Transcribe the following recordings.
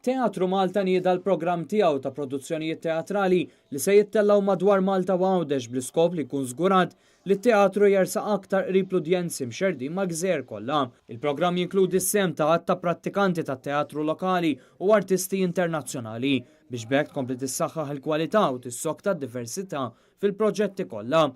Teatru Malta nieda l-programm tiegħu ta' produzzjonijiet teatrali li se jittellaw madwar Malta u Għawdex bl-iskop li jkun żgurat li t-teatru jersaq aktar qrib l-udjenzi mxerdin ma' gżejjer kollha. Il-programm jinkludi s-sem ta' għatta prattikanti tat-teatru lokali u artisti internazzjonali biex bekk tkompli tissaħħaħ il-kwalità u tissokta d-diversità fil-proġetti kollha.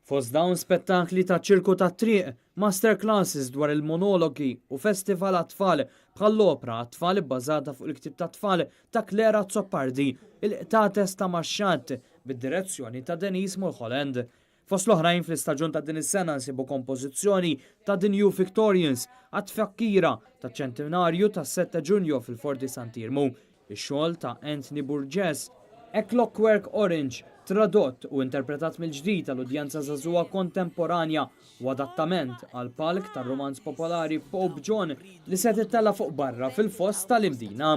Fost dawn spettakli ta' ċirku ta' triq, masterclasses dwar il-monologi u festival għat-tfal bħall-opra għat-tfal bbażata fuq il-ktib ta' tfal ta' Klera Zoppardi, il-qtates ta' Maxxat bid-direzzjoni ta' Denise Mulholland. Fost l-oħrajn fl-istaġun ta' din is-sena nsibu kompożizzjoni ta' The New Victorians għat-tfakkira ta' ċentenarju ta' 7 Ġunju fil-Forti Sant'Irmu, ix-xogħol ta' Anthony Burgess, A Clockwork Orange, tradott u interpretat mill-ġdid tal-udjenza żagħżugħa kontemporanja u adattament għal palk tar-romanz popolari Pope John li se tittella fuq barra fil-fost tal-Imdina.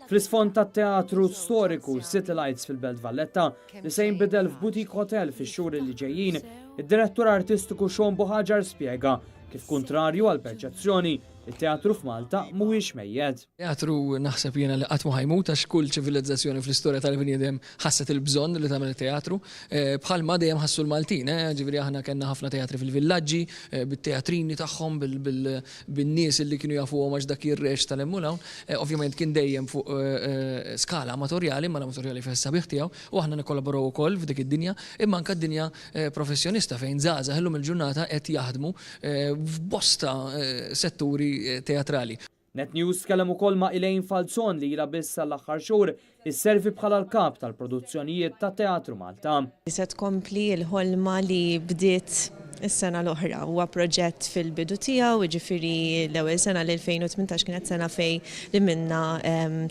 Fl-isfond tat-teatru storiku City Lights fil-Belt Valletta li se jinbidel f'Boutique Hotel fix-xhur li ġejjin, id-direttur artistiku Sean Bohaġar spjega kif kontrarju għal perċezzjoni il-teatru f'Malta mhuwiex mejjed. Teatru naħseb jiena li qatt ma ħajmut għax kull ċivilizzazzjoni fl-istorja tal-bniedem ħasset il-bżonn li tagħmel teatru. Bħalma dejjem ħassu l-Maltin, ġifieri aħna kellna ħafna teatri fil-villaġġi, bit-teatrini tagħhom bin-nies li kienu jafuhom għax dak ir-rex tal-emmulawn. Ovvjament kien dejjem fuq skala amatorjali, ma l-amatorjali fis-sabiħ tiegħu u aħna nikkollaboraw ukoll f'dik id-dinja, imma anke d-dinja professjonista fejn żgħażagħ illum il-ġurnata qed jaħdmu f'bosta setturi teatrali. Net News tkellem ukoll ma' Elaine Falzon li ilha biss l-aħħar xhur isservi bħala l-kap tal-produzzjonijiet ta' Teatru Malta. Se tkompli l-ħolma li bdiet is-sena l-oħra. Huwa proġett fil-bidu tiegħu, jiġifieri l-ewwel sena l-2018 kienet sena fejn li minna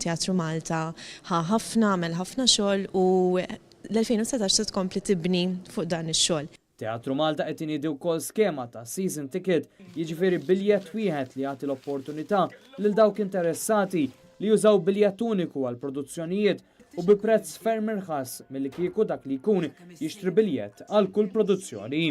Teatru Malta għamel ħafna xogħol u l-2019 se tkompli tibni fuq dan ix-xogħol. Teatru Malta qed inidi wkoll skema ta' season ticket, jiġifieri biljett wieħed li jagħti l-opportunità lil dawk interessati li jużaw biljett uniku għal produzzjonijiet u bi prezz ferm irħas milli kieku dak li jkun jixtri biljett għal kull produzzjoni.